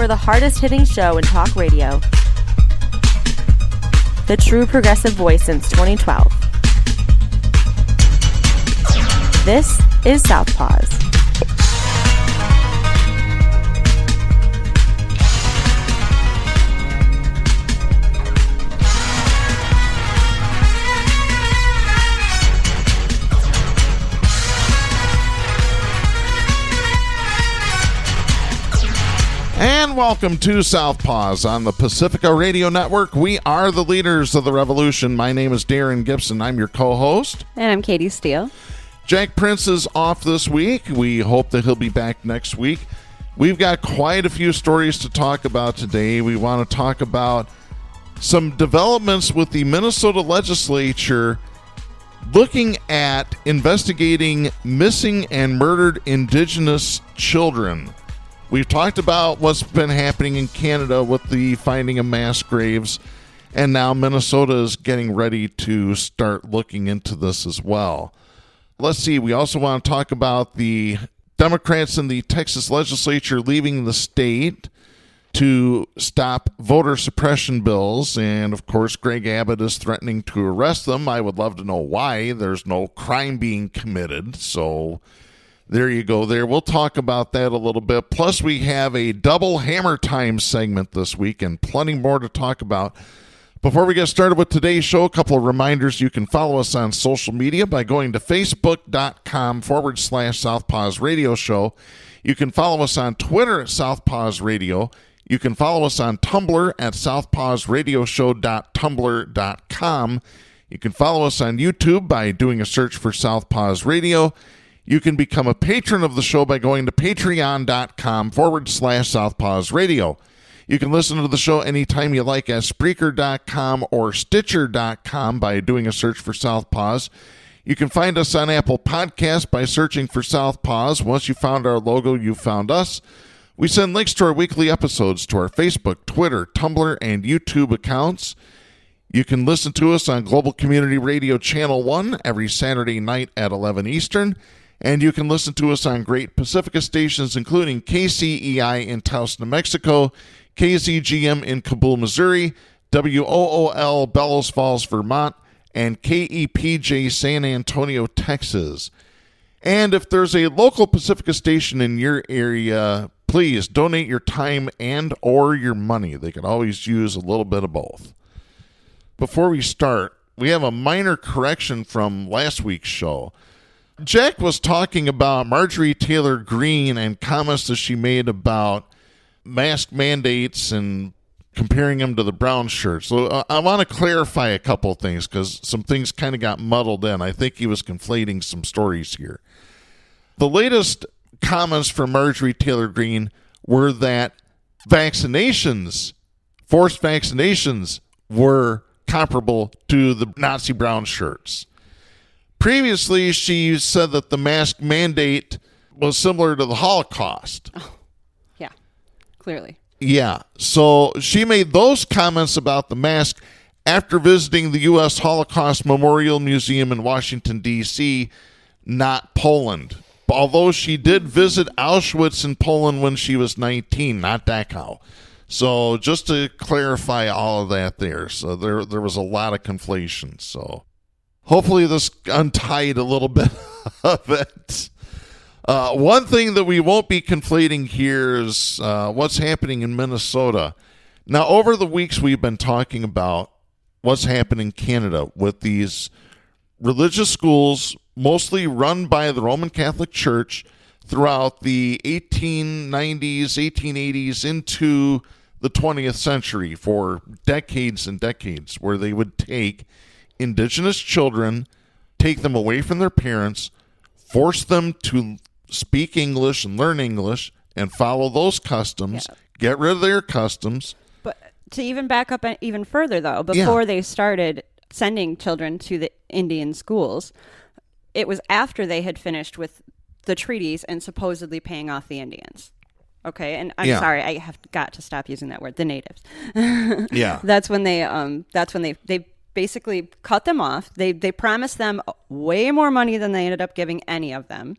for the hardest-hitting show in talk radio. The true progressive voice since 2012. This is Southpaws. And welcome to Southpaws on the Pacifica Radio Network. We are the leaders of the revolution. My name is Darren Gibson. I'm your co-host. And I'm Katie Steele. Jack Prince is off this week. We hope that he'll be back next week. We've got quite a few stories to talk about today. We want to talk about some developments with the Minnesota legislature looking at investigating missing and murdered Indigenous children. We've talked about what's been happening in Canada with the finding of mass graves, and now Minnesota is getting ready to start looking into this as well. Let's see, we also want to talk about the Democrats in the Texas legislature leaving the state to stop voter suppression bills, and of course Greg Abbott is threatening to arrest them. I would love to know why. There's no crime being committed, so there you go there. We'll talk about that a little bit. Plus, we have a double hammer time segment this week and plenty more to talk about. Before we get started with today's show, a couple of reminders. You can follow us on social media by going to facebook.com/Southpaws Radio Show. You can follow us on Twitter at Southpaws Radio. You can follow us on Tumblr at southpawsradioshow.tumblr.com. You can follow us on YouTube by doing a search for Southpaws Radio. You can become a patron of the show by going to patreon.com/Southpaws Radio. You can listen to the show anytime you like at Spreaker.com or Stitcher.com by doing a search for Southpaws. You can find us on Apple Podcasts by searching for Southpaws. Once you found our logo, you found us. We send links to our weekly episodes to our Facebook, Twitter, Tumblr, and YouTube accounts. You can listen to us on Global Community Radio Channel 1 every Saturday night at 11 Eastern. And you can listen to us on great Pacifica stations, including KCEI in Taos, New Mexico, KZGM in Kabul, Missouri, WOOL Bellows Falls, Vermont, and KEPJ San Antonio, Texas. And if there's a local Pacifica station in your area, please donate your time and or your money. They could always use a little bit of both. Before we start, we have a minor correction from last week's show. Jack was talking about Marjorie Taylor Greene and comments that she made about mask mandates and comparing them to the brown shirts. So I want to clarify a couple of things because some things kind of got muddled in. I think he was conflating some stories here. The latest comments from Marjorie Taylor Greene were that vaccinations, forced vaccinations, were comparable to the Nazi brown shirts. Previously, she said that the mask mandate was similar to the Holocaust. Oh, yeah, clearly. Yeah, so she made those comments about the mask after visiting the U.S. Holocaust Memorial Museum in Washington, D.C., not Poland. Although she did visit Auschwitz in Poland when she was 19, not Dachau. So just to clarify all of that there. So there was a lot of conflation, so hopefully this untied a little bit of it. One thing that we won't be conflating here is what's happening in Minnesota. Now, over the weeks, we've been talking about what's happening in Canada with these religious schools, mostly run by the Roman Catholic Church throughout the 1890s, 1880s into the 20th century for decades and decades, where they would take Indigenous children, take them away from their parents, force them to speak English and learn English and follow those customs, get rid of their customs. But to even back up even further, though, before they started sending children to the Indian schools, it was after they had finished with the treaties and supposedly paying off the Indians. Okay, and I'm sorry, I have got to stop using that word, the natives. That's when they basically cut them off. They promised them way more money than they ended up giving any of them.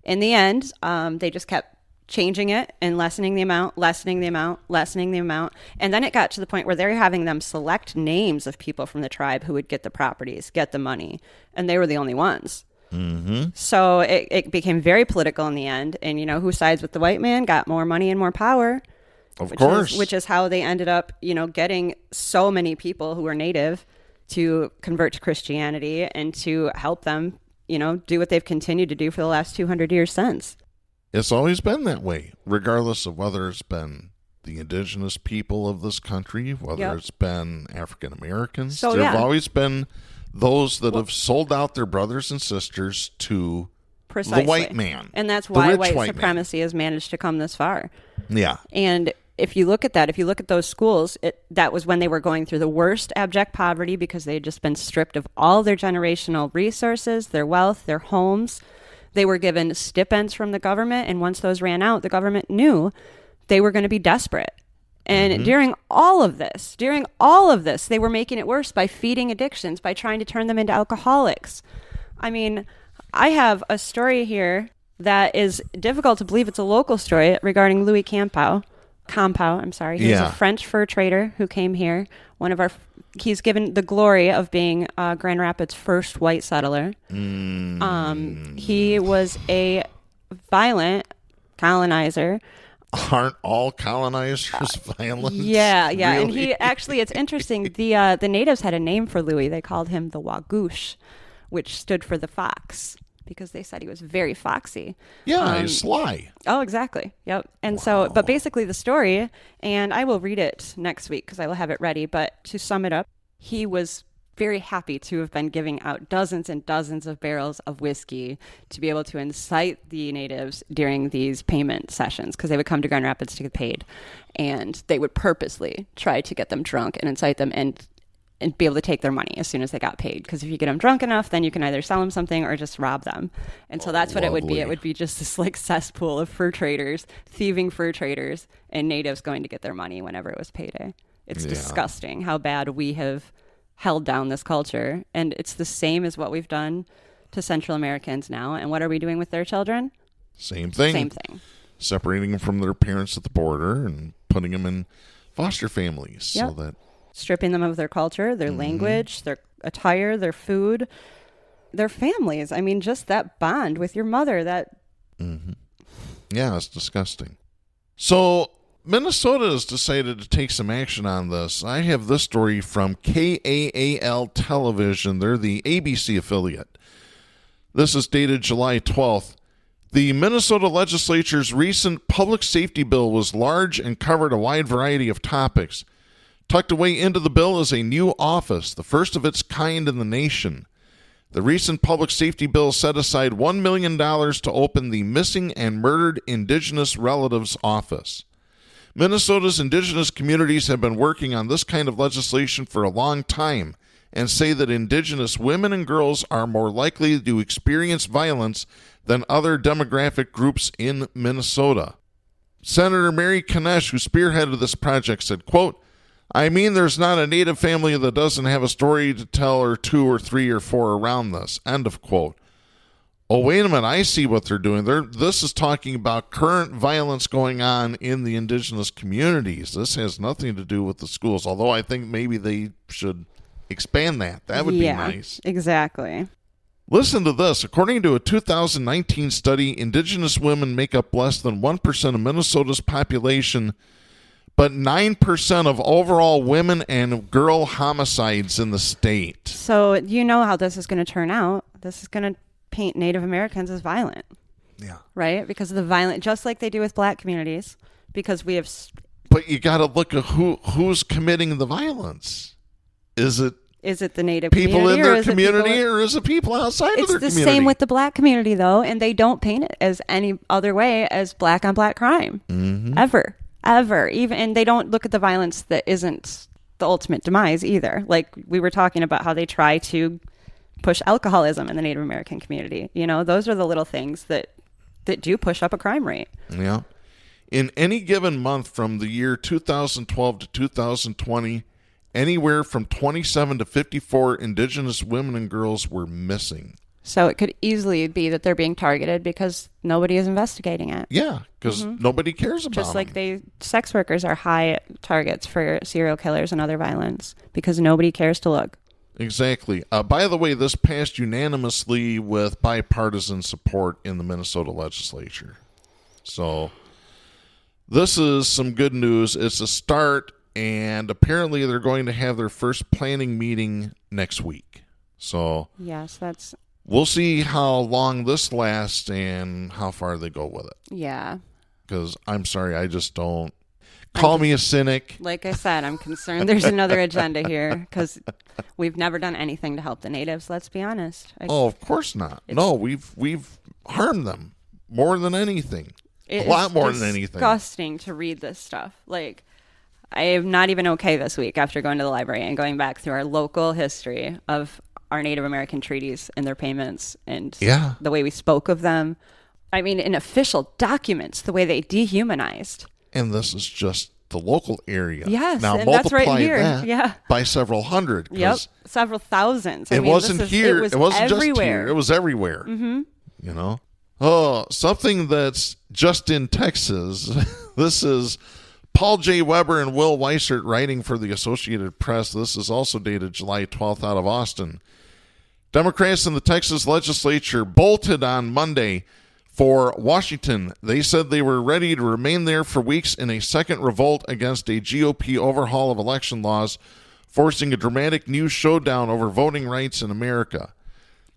In the end, they just kept changing it and lessening the amount. And then it got to the point where they're having them select names of people from the tribe who would get the properties, get the money. And they were the only ones. Mm-hmm. So it became very political in the end. And, you know, who sides with the white man got more money and more power. Of course. Which is how they ended up, you know, getting so many people who were native to convert to Christianity and to help them, you know, do what they've continued to do for the last 200 years since. It's always been that way, regardless of whether it's been the indigenous people of this country, whether it's been African Americans. So, there have always been those that have sold out their brothers and sisters to the white man. And that's why white man supremacy has managed to come this far. Yeah. And if you look at that, if you look at those schools, that was when they were going through the worst abject poverty because they had just been stripped of all their generational resources, their wealth, their homes. They were given stipends from the government, and once those ran out, the government knew they were going to be desperate. And during all of this, they were making it worse by feeding addictions, by trying to turn them into alcoholics. I mean, I have a story here that is difficult to believe. It's a local story regarding Louis Campow. He was a French fur trader who came here. He's given the glory of being Grand Rapids' first white settler. He was a violent colonizer. Aren't all colonizers violent? Yeah. Really? And he actually, it's interesting. The natives had a name for Louis. They called him the Wagoosh, which stood for the fox, because they said he was very foxy. Yeah, he's sly. Oh, exactly. Yep. And so, but basically the story, and I will read it next week because I will have it ready, but to sum it up, he was very happy to have been giving out dozens and dozens of barrels of whiskey to be able to incite the natives during these payment sessions, because they would come to Grand Rapids to get paid, and they would purposely try to get them drunk and incite them and be able to take their money as soon as they got paid. Because if you get them drunk enough, then you can either sell them something or just rob them. And so that's what it would be. It would be just this like cesspool of fur traders, thieving fur traders, and natives going to get their money whenever it was payday. It's disgusting how bad we have held down this culture. And it's the same as what we've done to Central Americans now. And what are we doing with their children? Same thing. Separating them from their parents at the border and putting them in foster families. So that stripping them of their culture, their language, their attire, their food, their families. I mean, just that bond with your mother. Yeah, it's disgusting. So Minnesota has decided to take some action on this. I have this story from KAAL Television. They're the ABC affiliate. This is dated July 12th. The Minnesota legislature's recent public safety bill was large and covered a wide variety of topics. Tucked away into the bill is a new office, the first of its kind in the nation. The recent public safety bill set aside $1 million to open the Missing and Murdered Indigenous Relatives Office. Minnesota's indigenous communities have been working on this kind of legislation for a long time and say that indigenous women and girls are more likely to experience violence than other demographic groups in Minnesota. Senator Mary Kanesh, who spearheaded this project, said, quote, "I mean, there's not a Native family that doesn't have a story to tell, or 2 or 3 or 4 around this." End of quote. Oh, wait a minute. I see what they're doing. This is talking about current violence going on in the indigenous communities. This has nothing to do with the schools, although I think maybe they should expand that. That would be nice. Exactly. Listen to this. According to a 2019 study, indigenous women make up less than 1% of Minnesota's population, but 9% of overall women and girl homicides in the state. So you know how this is going to turn out. This is going to paint Native Americans as violent. Yeah. Right? Because of the violent, just like they do with black communities, because we have... But you got to look at who's committing the violence. Is it the Native people community, in their community, or is it people outside of their community? It's the same with the black community, though, and they don't paint it as any other way as black on black crime. Ever. Even, and they don't look at the violence that isn't the ultimate demise either. Like we were talking about how they try to push alcoholism in the Native American community. You know, those are the little things that do push up a crime rate. Yeah. In any given month from the year 2012 to 2020, anywhere from 27 to 54 indigenous women and girls were missing. So it could easily be that they're being targeted because nobody is investigating it. Yeah, because nobody cares about Just like them. sex workers are high targets for serial killers and other violence because nobody cares to look. Exactly. By the way, this passed unanimously with bipartisan support in the Minnesota legislature. So this is some good news. It's a start, and apparently they're going to have their first planning meeting next week. So yes, we'll see how long this lasts and how far they go with it. Yeah. Because I'm sorry, I just don't. Call me a cynic. Like I said, I'm concerned there's another agenda here because we've never done anything to help the natives, let's be honest. Oh, of course not. No, we've harmed them more than anything. A lot more than anything. It's disgusting to read this stuff. Like, I am not even okay this week after going to the library and going back through our local history of our Native American treaties and their payments and the way we spoke of them. I mean, in official documents, the way they dehumanized. And this is just the local area. Yes, now and multiply that's right here. that by several hundred. Yep, several thousands. It wasn't here. It wasn't everywhere. just here. It was everywhere. Mm-hmm. You know? Oh, something that's just in Texas. This is Paul J. Weber and Will Weissert writing for the Associated Press. This is also dated July 12th out of Austin. Democrats in the Texas legislature bolted on Monday for Washington. They said they were ready to remain there for weeks in a second revolt against a GOP overhaul of election laws, forcing a dramatic new showdown over voting rights in America.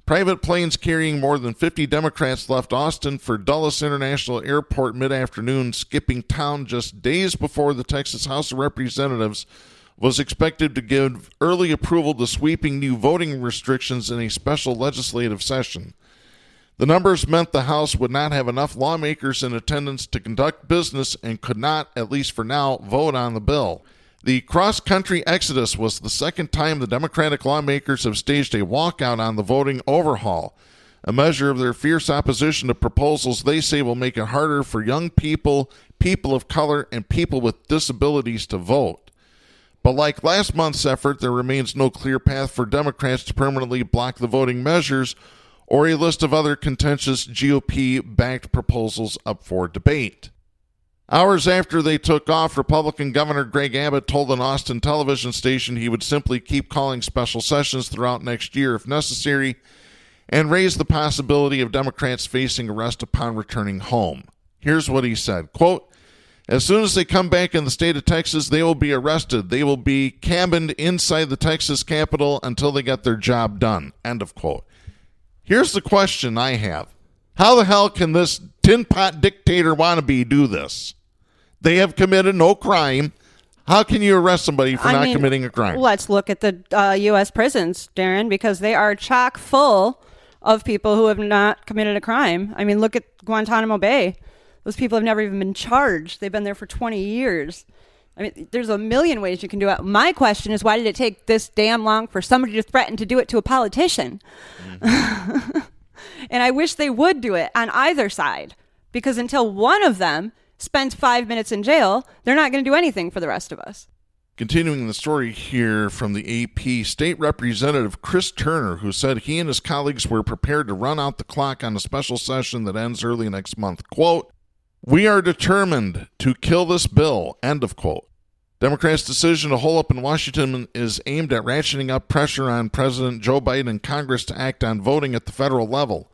Private planes carrying more than 50 Democrats left Austin for Dulles International Airport mid-afternoon, skipping town just days before the Texas House of Representatives was expected to give early approval to sweeping new voting restrictions in a special legislative session. The numbers meant the House would not have enough lawmakers in attendance to conduct business and could not, at least for now, vote on the bill. The cross-country exodus was the second time the Democratic lawmakers have staged a walkout on the voting overhaul, a measure of their fierce opposition to proposals they say will make it harder for young people, people of color, and people with disabilities to vote. But like last month's effort, there remains no clear path for Democrats to permanently block the voting measures or a list of other contentious GOP-backed proposals up for debate. Hours after they took off, Republican Governor Greg Abbott told an Austin television station he would simply keep calling special sessions throughout next year if necessary, and raised the possibility of Democrats facing arrest upon returning home. Here's what he said, quote, "As soon as they come back in the state of Texas, they will be arrested. They will be cabined inside the Texas Capitol until they get their job done," end of quote. Here's the question I have. How the hell can this tin pot dictator wannabe do this? They have committed no crime. How can you arrest somebody for not committing a crime? Let's look at the U.S. prisons, Darren, because they are chock full of people who have not committed a crime. I mean, look at Guantanamo Bay. Those people have never even been charged. They've been there for 20 years. I mean, there's a million ways you can do it. My question is, why did it take this damn long for somebody to threaten to do it to a politician? Mm-hmm. And I wish they would do it on either side, because until one of them spends 5 minutes in jail, they're not going to do anything for the rest of us. Continuing the story here from the AP, State Representative Chris Turner, who said he and his colleagues were prepared to run out the clock on a special session that ends early next month. Quote, "We are determined to kill this bill," end of quote. Democrats' decision to hole up in Washington is aimed at ratcheting up pressure on President Joe Biden and Congress to act on voting at the federal level.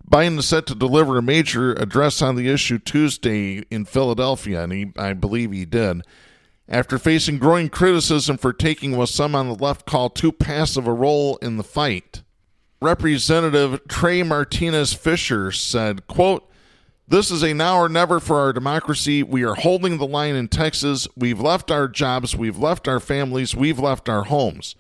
Biden is set to deliver a major address on the issue Tuesday in Philadelphia, and I believe he did, after facing growing criticism for taking what some on the left call too passive a role in the fight. Representative Trey Martinez Fisher said, quote, "This is a now or never for our democracy. We are holding the line in Texas. We've left our jobs. We've left our families. We've left our homes.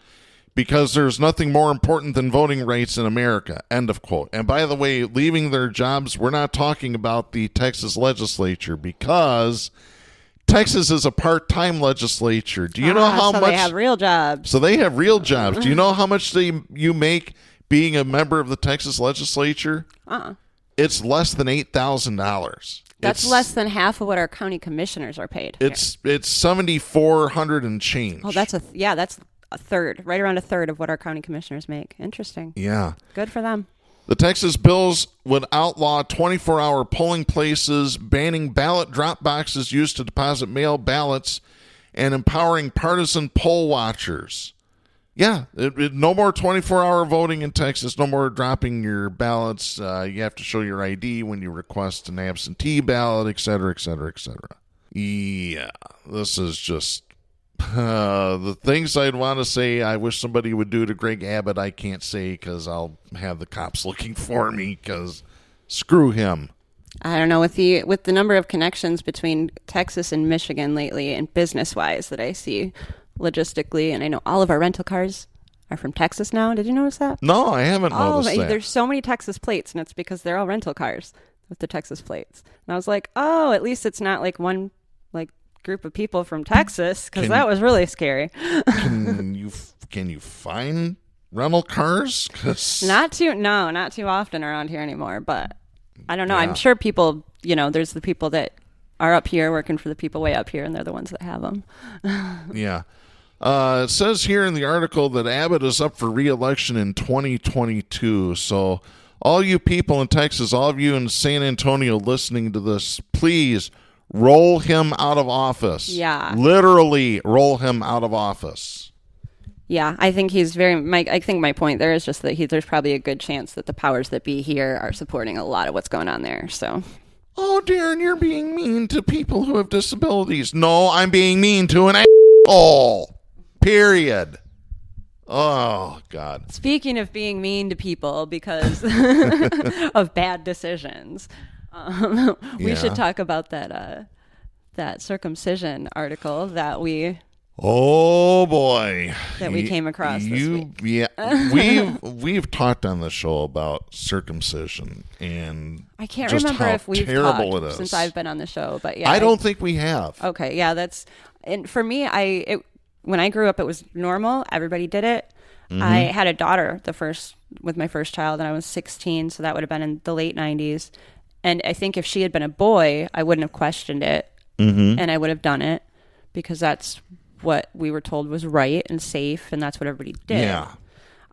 Because there's nothing more important than voting rights in America," end of quote. And by the way, leaving their jobs, we're not talking about the Texas legislature, because Texas is a part-time legislature. Do you know how much? So they have real jobs. So they have real jobs. Do you know how much you make being a member of the Texas legislature? It's less than $8,000. That's less than half of what our county commissioners are paid. It's $7,400 and change. Oh, that's a third, right around a third of what our county commissioners make. Interesting. Yeah. Good for them. The Texas bills would outlaw 24-hour polling places, banning ballot drop boxes used to deposit mail ballots, and empowering partisan poll watchers. Yeah, no more 24-hour voting in Texas, no more dropping your ballots. You have to show your ID when you request an absentee ballot, et cetera, et cetera, et cetera. Yeah, this is just the things I'd want to say I wish somebody would do to Greg Abbott. I can't say because I'll have the cops looking for me because screw him. I don't know, with the number of connections between Texas and Michigan lately and business-wise that I see logistically, and I know all of our rental cars are from Texas now. Did you notice that? No, I haven't noticed that. There's so many Texas plates, and it's because they're all rental cars with the Texas plates. And I was like, oh, at least it's not like one group of people from Texas, because that was really scary. Can you find rental cars? Not too often around here anymore, but I don't know. Yeah. I'm sure people, there's the people that are up here working for the people way up here, and they're the ones that have them. Yeah. It says here in the article that Abbott is up for re-election in 2022. So all you people in Texas, all of you in San Antonio listening to this, please roll him out of office. Yeah. Literally roll him out of office. Yeah, I think I think my point there is just that there's probably a good chance that the powers that be here are supporting a lot of what's going on there, so. Oh, Darren, you're being mean to people who have disabilities. No, I'm being mean to an asshole. Period. Oh, God. Speaking of being mean to people because of bad decisions, we should talk about that circumcision article that we... Oh boy! That we came across this week. Yeah, we've talked on the show about circumcision, and I can't remember if we've talked since I've been on the show, but yeah, I don't think we have. Okay, yeah, and for me, when I grew up, it was normal. Everybody did it. Mm-hmm. I had a daughter with my first child, and I was 16, so that would have been in the late 90s. And I think if she had been a boy, I wouldn't have questioned it, and I would have done it because that's what we were told was right and safe, and that's what everybody did. Yeah.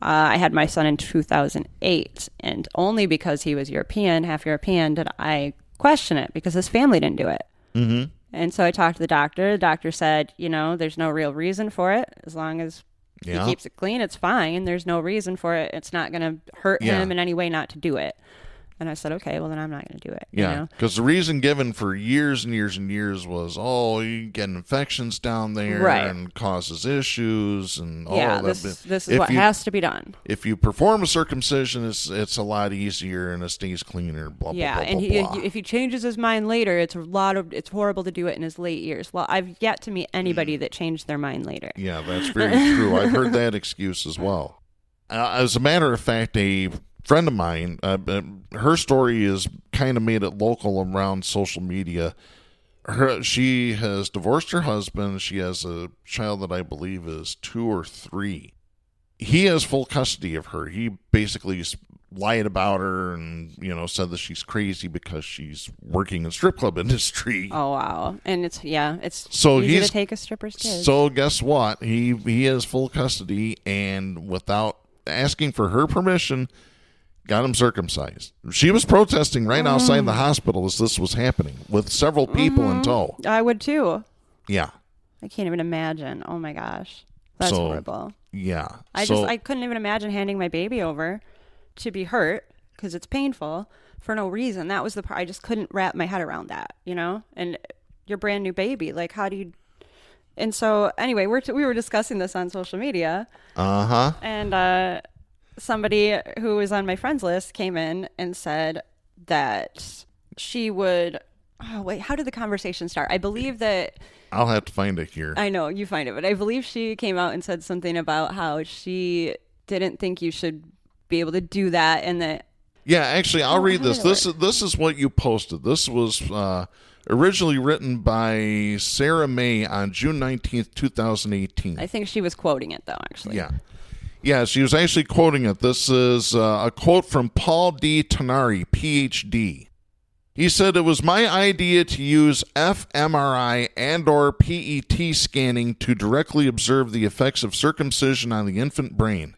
I had my son in 2008, and only because he was half European, did I question it, because his family didn't do it. Mm-hmm. And so I talked to the doctor. The doctor said, there's no real reason for it. As long as he keeps it clean, it's fine. There's no reason for it. It's not going to hurt him in any way not to do it. And I said, okay, well, then I'm not going to do it. Yeah, because the reason given for years and years and years was, you get infections down there and causes issues. And this is what has to be done. If you perform a circumcision, it's a lot easier and it stays cleaner, blah, blah, blah, and blah. If he changes his mind later, it's horrible to do it in his late years. Well, I've yet to meet anybody that changed their mind later. Yeah, that's very true. I've heard that excuse as well. As a matter of fact, a friend of mine, her story is kind of made it local around social media. She has divorced her husband. She has a child that I believe is 2 or 3. He has full custody of her. He basically lied about her and, said that she's crazy because she's working in the strip club industry. Oh, wow. And it's so easy to take a stripper's kids. So guess what? He has full custody, and without asking for her permission, got him circumcised. She was protesting right outside the hospital as this was happening with several people in tow. I would too. Yeah. I can't even imagine. Oh my gosh. That's horrible. Yeah. I couldn't even imagine handing my baby over to be hurt because it's painful for no reason. That was the part. I just couldn't wrap my head around that, and your brand new baby. Like, how do you... And so anyway, we were discussing this on social media. Uh-huh. And, somebody who was on my friends list came in and said that she would... Oh, wait, how did the conversation start? I believe that... I'll have to find it here. I know, you find it. But I believe she came out and said something about how she didn't think you should be able to do that, and that... Yeah, actually, I'll read this. This is what you posted. This was originally written by Sarah May on June 19th, 2018. I think she was quoting it, though, actually. Yeah. Yeah, she was actually quoting it. This is a quote from Paul D. Tanari, Ph.D. He said, "It was my idea to use fMRI and or PET scanning to directly observe the effects of circumcision on the infant brain.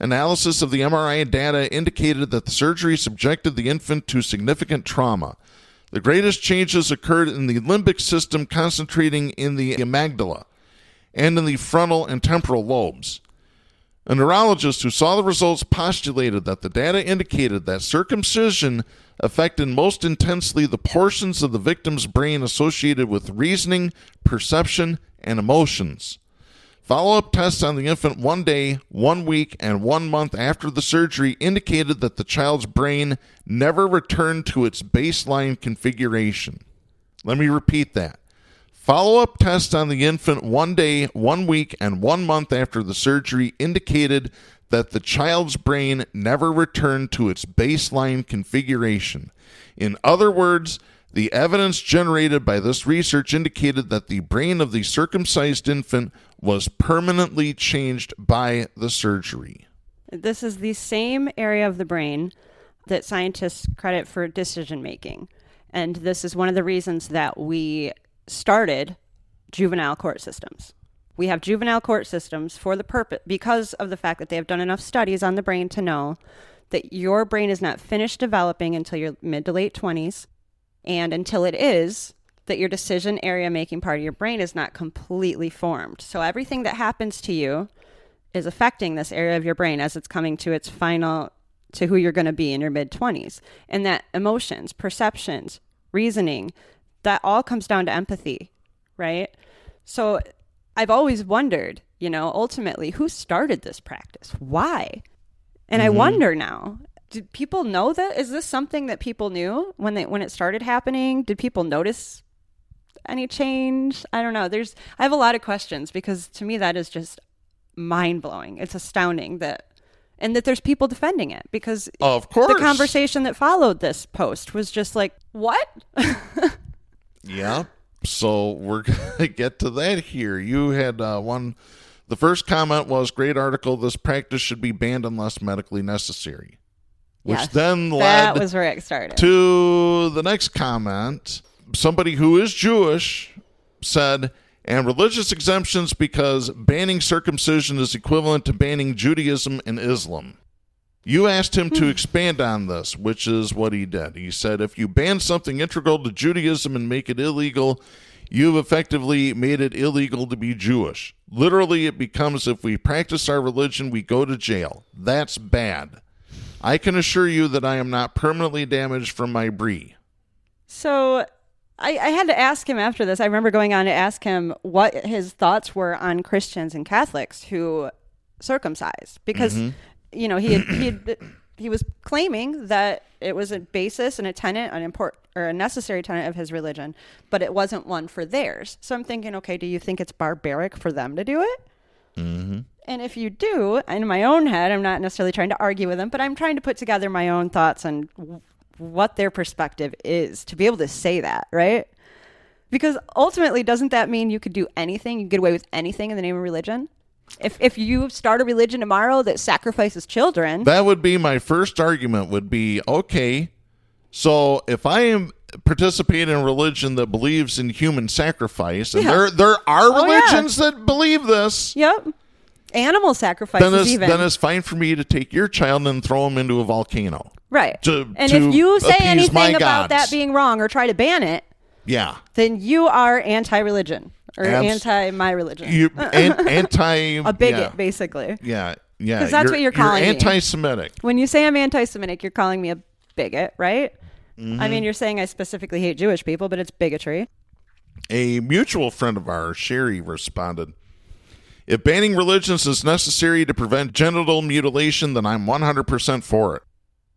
Analysis of the MRI data indicated that the surgery subjected the infant to significant trauma. The greatest changes occurred in the limbic system, concentrating in the amygdala and in the frontal and temporal lobes. A neurologist who saw the results postulated that the data indicated that circumcision affected most intensely the portions of the victim's brain associated with reasoning, perception, and emotions. Follow-up tests on the infant 1 day, 1 week, and 1 month after the surgery indicated that the child's brain never returned to its baseline configuration. Let me repeat that. Follow-up tests on the infant 1 day, 1 week, and 1 month after the surgery indicated that the child's brain never returned to its baseline configuration. In other words, the evidence generated by this research indicated that the brain of the circumcised infant was permanently changed by the surgery. This is the same area of the brain that scientists credit for decision making. And this is one of the reasons that we started juvenile court systems. We have juvenile court systems for the purpose, because of the fact that they have done enough studies on the brain to know that your brain is not finished developing until your mid to late 20s. And until it is, that your decision area making part of your brain is not completely formed. So everything that happens to you is affecting this area of your brain as it's coming to its final, to who you're going to be in your mid-20s. And that emotions, perceptions, reasoning, that all comes down to empathy, right? So I've always wondered, ultimately, who started this practice? Why? And I wonder now, did people know that? Is this something that people knew when it started happening? Did people notice any change? I don't know. I have a lot of questions, because to me that is just mind-blowing. It's astounding that there's people defending it, because of course the conversation that followed this post was just like, what? Yeah. So we're going to get to that here. You had one. The first comment was, great article. This practice should be banned unless medically necessary. Which Yes, then led that was where it started. to the next comment. Somebody who is Jewish said, and religious exemptions, because banning circumcision is equivalent to banning Judaism and Islam. You asked him to expand on this, which is what he did. He said, if you ban something integral to Judaism and make it illegal, you've effectively made it illegal to be Jewish. Literally, it becomes, if we practice our religion, we go to jail. That's bad. I can assure you that I am not permanently damaged from my brie. So I had to ask him after this. I remember going on to ask him what his thoughts were on Christians and Catholics who circumcised, because he was claiming that it was a basis and a tenet, a necessary tenet of his religion, but it wasn't one for theirs. So I'm thinking, okay, do you think it's barbaric for them to do it? Mm-hmm. And if you do, in my own head, I'm not necessarily trying to argue with them, but I'm trying to put together my own thoughts on what their perspective is to be able to say that, right? Because ultimately, doesn't that mean you could do anything, you get away with anything in the name of religion? If you start a religion tomorrow that sacrifices children... That would be my first argument, would be, okay, so if I am participating in a religion that believes in human sacrifice, and there are religions that believe this... Yep. Animal sacrifices then it's fine for me to take your child and throw him into a volcano. Right. If you say anything about that being wrong or try to ban it, then you are anti-religion or anti-my religion. Anti... a bigot, basically. Yeah. Because that's what you're calling me. You're anti-Semitic. When you say I'm anti-Semitic, you're calling me a bigot, right? Mm-hmm. I mean, you're saying I specifically hate Jewish people, but it's bigotry. A mutual friend of ours, Sherry, responded, if banning religions is necessary to prevent genital mutilation, then I'm 100% for it.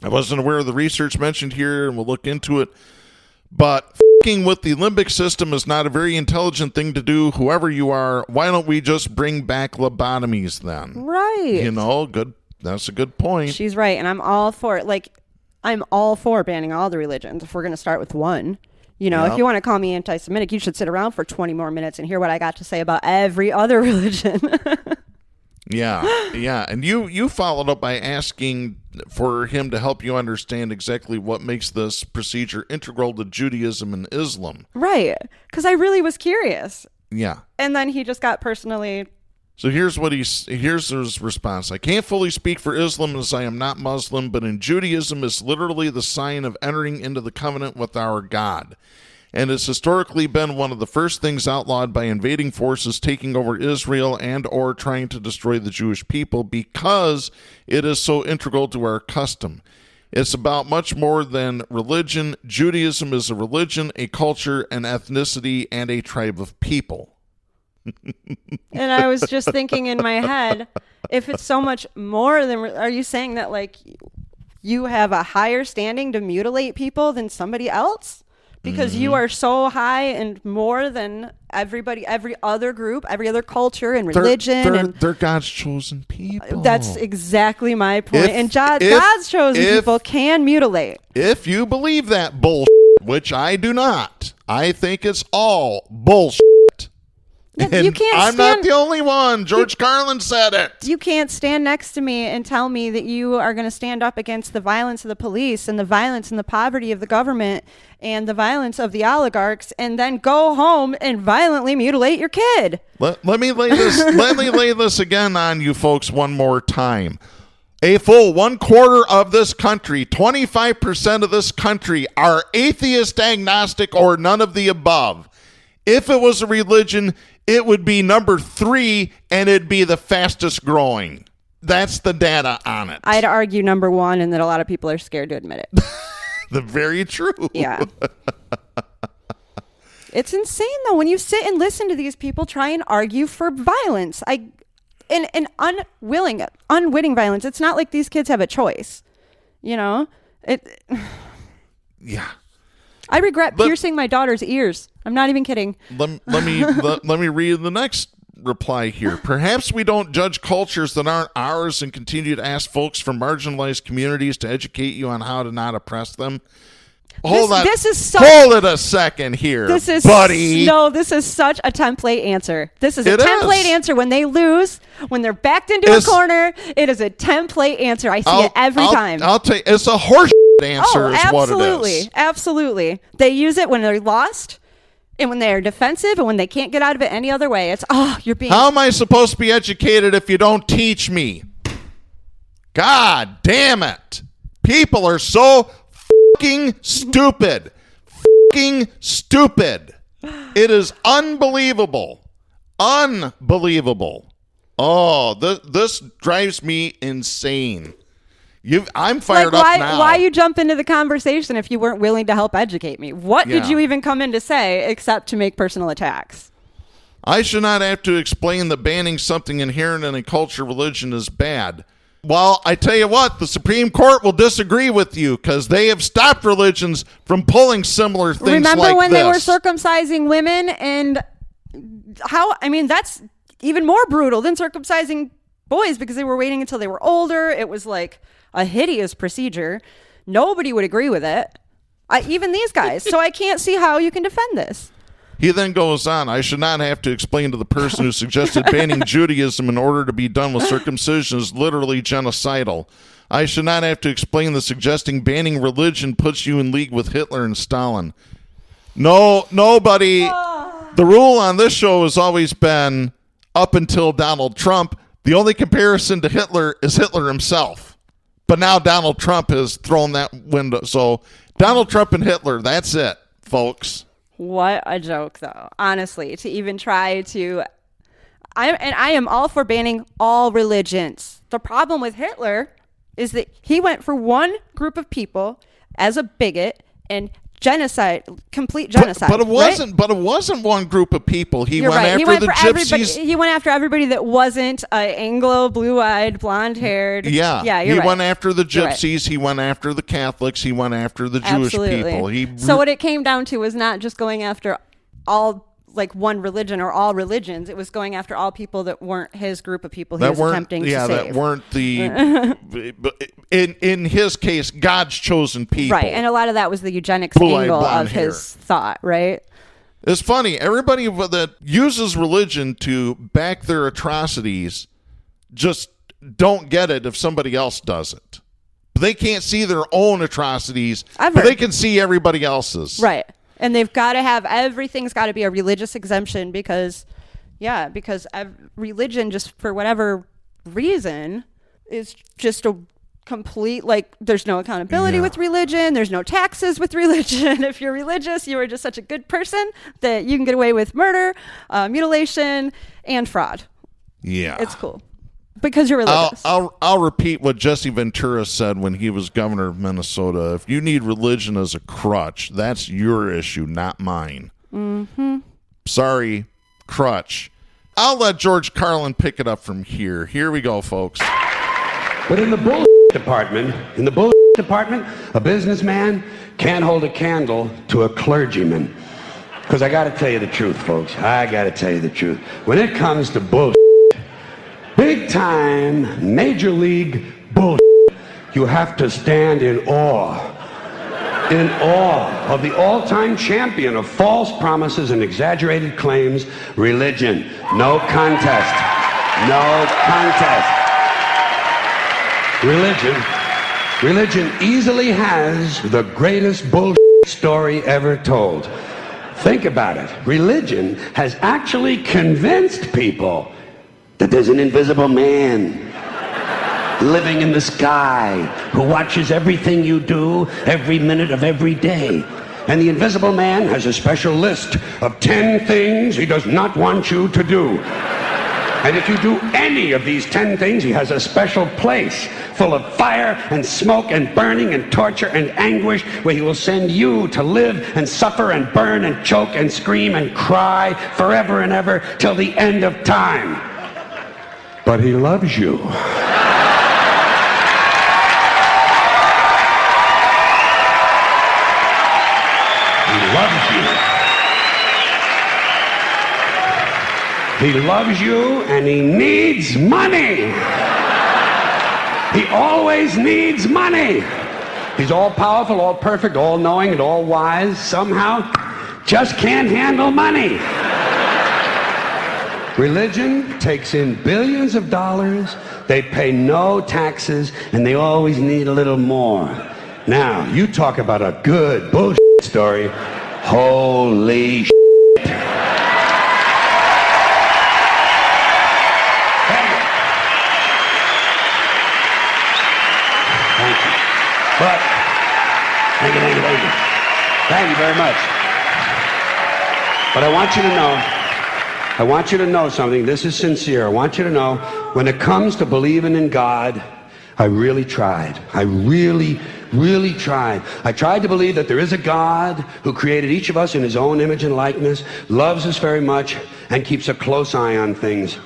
I wasn't aware of the research mentioned here, and we'll look into it. But f***ing with the limbic system is not a very intelligent thing to do, whoever you are. Why don't we just bring back lobotomies then? Right. Good. That's a good point. She's right, and I'm all for it. I'm all for banning all the religions if we're going to start with one. If you want to call me anti-Semitic, you should sit around for 20 more minutes and hear what I got to say about every other religion. Yeah. And you followed up by asking for him to help you understand exactly what makes this procedure integral to Judaism and Islam. Right. Because I really was curious. Yeah. And then he just got personally So here's his response. I can't fully speak for Islam as I am not Muslim, but in Judaism it's literally the sign of entering into the covenant with our God. And it's historically been one of the first things outlawed by invading forces taking over Israel and or trying to destroy the Jewish people because it is so integral to our custom. It's about much more than religion. Judaism is a religion, a culture, an ethnicity, and a tribe of people. And I was just thinking in my head, if it's so much more than, are you saying that like you have a higher standing to mutilate people than somebody else? Because you are so high and more than everybody, every other group, every other culture and religion. They're God's chosen people. That's exactly my point. God's chosen people can mutilate. If you believe that bullshit, which I do not, I think it's all bullshit. And you can't I'm not the only one. George Carlin said it. You can't stand next to me and tell me that you are going to stand up against the violence of the police and the violence and the poverty of the government and the violence of the oligarchs and then go home and violently mutilate your kid. Let me lay this again on you folks one more time. A full 1/4 of this country, 25% of this country are atheist, agnostic, or none of the above. If it was a religion, it would be number 3, and it'd be the fastest growing. That's the data on it. I'd argue number 1, and that a lot of people are scared to admit it. The very true. Yeah. It's insane, though, when you sit and listen to these people try and argue for violence. And unwitting violence. It's not like these kids have a choice. You know? Yeah. I regret piercing my daughter's ears. I'm not even kidding. Let me read the next reply here. Perhaps we don't judge cultures that aren't ours and continue to ask folks from marginalized communities to educate you on how to not oppress them. Hold it a second here, buddy. No, this is such a template answer. This is a template answer when they lose, when they're backed into a corner. It is a template answer. I see it every time. I'll tell you, it's a horse answer is what it is. Absolutely. They use it when they're lost and when they're defensive and when they can't get out of it any other way. It's, you're being... How am I supposed to be educated if you don't teach me? God damn it. People are so fucking stupid. Fucking stupid. It is unbelievable. Unbelievable. Oh, this drives me insane. I'm fired up now. Why you jump into the conversation if you weren't willing to help educate me? What did you even come in to say except to make personal attacks? I should not have to explain that banning something inherent in a culture religion is bad. Well, I tell you what, the Supreme Court will disagree with you because they have stopped religions from pulling similar things like this. Remember when they were circumcising women and that's even more brutal than circumcising boys because they were waiting until they were older. It was like a hideous procedure. Nobody would agree with it. Even these guys. So I can't see how you can defend this. He then goes on, I should not have to explain to the person who suggested banning Judaism in order to be done with circumcision is literally genocidal. I should not have to explain that suggesting banning religion puts you in league with Hitler and Stalin. No, nobody. The rule on this show has always been, up until Donald Trump, the only comparison to Hitler is Hitler himself. But now Donald Trump has thrown that window. So Donald Trump and Hitler, that's it, folks. What a joke, though. Honestly, to even try to... I am all for banning all religions. The problem with Hitler is that he went for one group of people as a bigot and complete genocide. But it wasn't. Right? But it wasn't one group of people. He went after the gypsies. He went after everybody that wasn't Anglo, blue-eyed, blonde-haired. Yeah. He went after the gypsies. Right. He went after the Catholics. He went after the Jewish people. So what it came down to was not just going after all like one religion or all religions. It was going after all people that weren't his group of people he was attempting to save. That weren't the, in his case, God's chosen people. Right, and a lot of that was the eugenics angle of his thought, right? It's funny. Everybody that uses religion to back their atrocities just don't get it if somebody else does it. They can't see their own atrocities, but they can see everybody else's. Right. And they've got to have, everything's got to be a religious exemption because Yeah, because religion, just for whatever reason, is just a complete, like, there's no accountability with religion. There's no taxes with religion. If you're religious, you are just such a good person that you can get away with murder, mutilation, and fraud. Yeah. It's cool. Because you're religious. I'll repeat what Jesse Ventura said when he was governor of Minnesota. If you need religion as a crutch, that's your issue, not mine. Mm-hmm. Sorry, crutch. I'll let George Carlin pick it up from here. Here we go, folks. But in the bullshit department, a businessman can't hold a candle to a clergyman. Because I got to tell you the truth, folks. I got to tell you the truth. When it comes to bullshit, big time, major league bullshit, you have to stand in awe of the all-time champion of false promises and exaggerated claims, religion. No contest. No contest. Religion easily has the greatest bullshit story ever told. Think about it. Religion has actually convinced people that there's an invisible man living in the sky who watches everything you do every minute of every day. And the invisible man has a special list of 10 things he does not want you to do. And if you do any of these 10 things, he has a special place full of fire and smoke and burning and torture and anguish where he will send you to live and suffer and burn and choke and scream and cry forever and ever till the end of time. But he loves you. He loves you. He loves you and he needs money. He always needs money. He's all powerful, all perfect, all knowing, and all wise. Somehow, just can't handle money. Religion takes in billions of dollars. They pay no taxes, and they always need a little more. Now, you talk about a good bullshit story. Holy shit. But, thank you very much. But I want you to know something. This is sincere. I want you to know, when it comes to believing in God, I really tried. I really tried. I tried to believe that there is a God who created each of us in his own image and likeness, loves us very much, and keeps a close eye on things.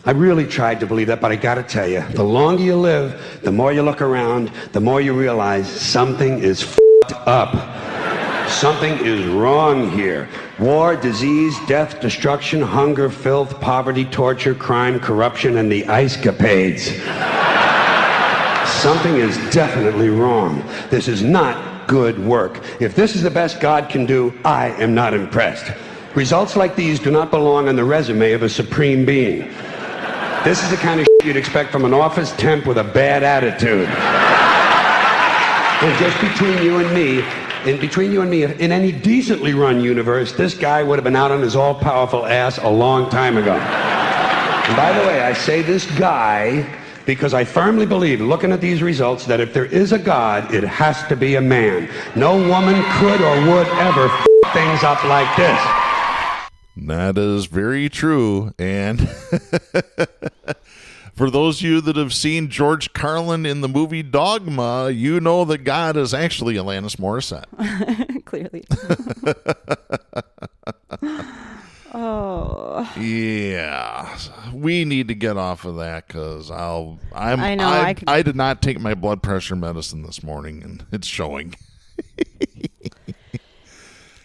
I really tried to believe that, but I gotta tell you, the longer you live, the more you look around, the more you realize something is f***ed up. Something is wrong here. War, disease, death, destruction, hunger, filth, poverty, torture, crime, corruption, and the ice-capades. Something is definitely wrong. This is not good work. If this is the best God can do, I am not impressed. Results like these do not belong on the resume of a supreme being. This is the kind of shit you'd expect from an office temp with a bad attitude. And just between you and me, in any decently run universe, this guy would have been out on his all-powerful ass a long time ago. And by the way, I say this guy because I firmly believe, looking at these results, that if there is a God, it has to be a man. No woman could or would ever f*** things up like this. That is very true. And for those of you that have seen George Carlin in the movie Dogma, you know that God is actually Alanis Morissette. Clearly. Oh. Yeah. We need to get off of that because I did not take my blood pressure medicine this morning and it's showing.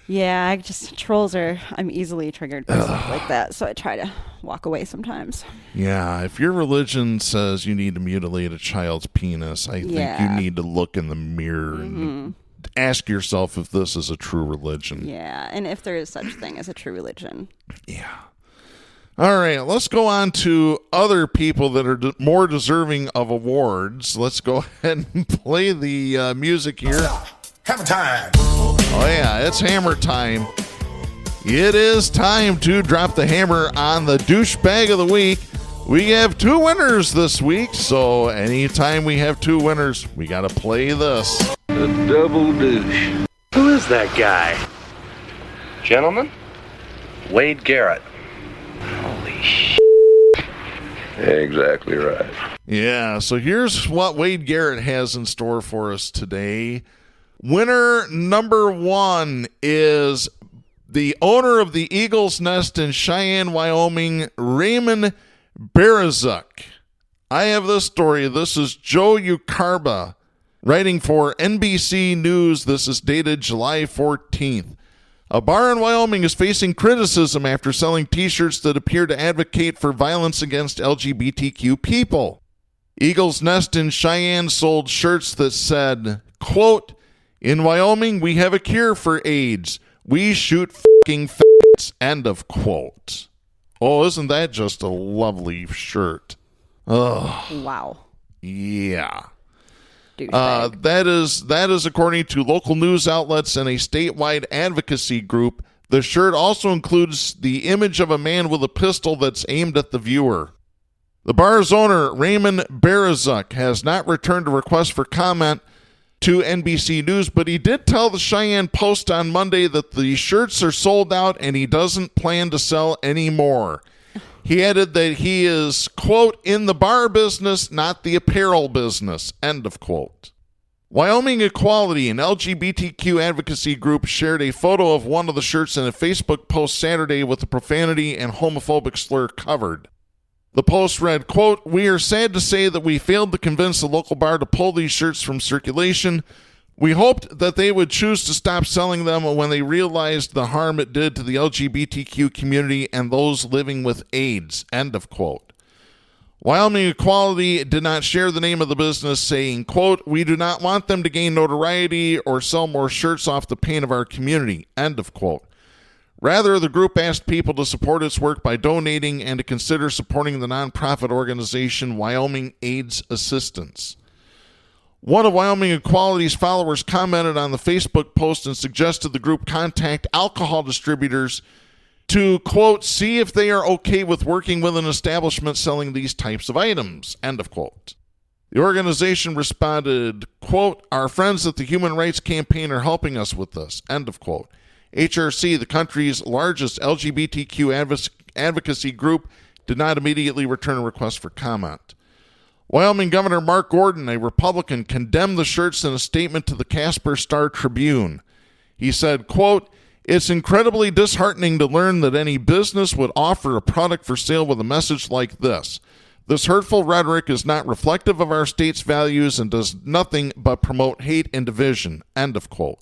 Yeah, I'm easily triggered by stuff like that, so I try to walk away sometimes. Yeah, if your religion says you need to mutilate a child's penis, I think you need to look in the mirror and ask yourself if this is a true religion. Yeah, and if there is such a thing as a true religion. Yeah. All right, let's go on to other people that are more deserving of awards. Let's go ahead and play the music here. Hammer time. Oh, yeah, it's hammer time. It is time to drop the hammer on the douchebag of the week. We have 2 winners this week, so anytime we have 2 winners, we got to play this. The double douche. Who is that guy? Gentlemen, Wade Garrett. Holy shit. Exactly right. Yeah, so here's what Wade Garrett has in store for us today. Winner number 1 is the owner of the Eagle's Nest in Cheyenne, Wyoming, Raymond Berzuk. I have this story. This is Joe Ucarba writing for NBC News. This is dated July 14th. A bar in Wyoming is facing criticism after selling T-shirts that appear to advocate for violence against LGBTQ people. Eagle's Nest in Cheyenne sold shirts that said, quote, "In Wyoming, we have a cure for AIDS. We shoot fucking faggots," end of quote. Oh, isn't that just a lovely shirt? Oh, wow. Yeah. Douchebag. That is according to local news outlets and a statewide advocacy group. The shirt also includes the image of a man with a pistol that's aimed at the viewer. The bar's owner, Raymond Berzuk, has not returned a request for comment to NBC News, but he did tell the Cheyenne Post on Monday that the shirts are sold out and he doesn't plan to sell any more. He added that he is, quote, "in the bar business, not the apparel business," end of quote. Wyoming Equality, an LGBTQ advocacy group, shared a photo of one of the shirts in a Facebook post Saturday with the profanity and homophobic slur covered. The post read, quote, "We are sad to say that we failed to convince the local bar to pull these shirts from circulation. We hoped that they would choose to stop selling them when they realized the harm it did to the LGBTQ community and those living with AIDS," end of quote. Wyoming Equality did not share the name of the business, saying, quote, "We do not want them to gain notoriety or sell more shirts off the pain of our community," end of quote. Rather, the group asked people to support its work by donating and to consider supporting the nonprofit organization Wyoming AIDS Assistance. One of Wyoming Equality's followers commented on the Facebook post and suggested the group contact alcohol distributors to, quote, "see if they are okay with working with an establishment selling these types of items," end of quote. The organization responded, quote, "Our friends at the Human Rights Campaign are helping us with this," end of quote. HRC, the country's largest LGBTQ advocacy group, did not immediately return a request for comment. Wyoming Governor Mark Gordon, a Republican, condemned the shirts in a statement to the Casper Star-Tribune. He said, quote, "It's incredibly disheartening to learn that any business would offer a product for sale with a message like this. This hurtful rhetoric is not reflective of our state's values and does nothing but promote hate and division," end of quote.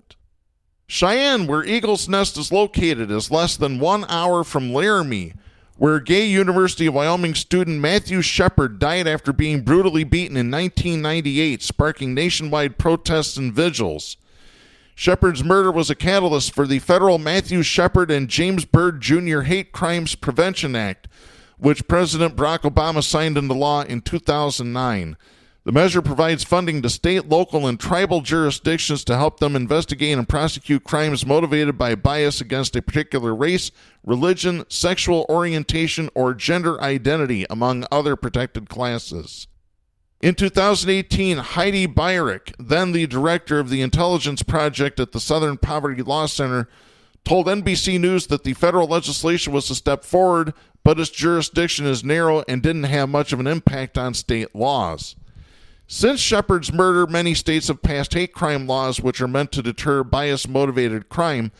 Cheyenne, where Eagle's Nest is located, is less than 1 hour from Laramie, where gay University of Wyoming student Matthew Shepard died after being brutally beaten in 1998, sparking nationwide protests and vigils. Shepard's murder was a catalyst for the federal Matthew Shepard and James Byrd Jr. Hate Crimes Prevention Act, which President Barack Obama signed into law in 2009. The measure provides funding to state, local, and tribal jurisdictions to help them investigate and prosecute crimes motivated by bias against a particular race, religion, sexual orientation, or gender identity, among other protected classes. In 2018, Heidi Byrick, then the director of the Intelligence Project at the Southern Poverty Law Center, told NBC News that the federal legislation was a step forward, but its jurisdiction is narrow and didn't have much of an impact on state laws. Since Shepard's murder, many states have passed hate crime laws which are meant to deter bias-motivated crime,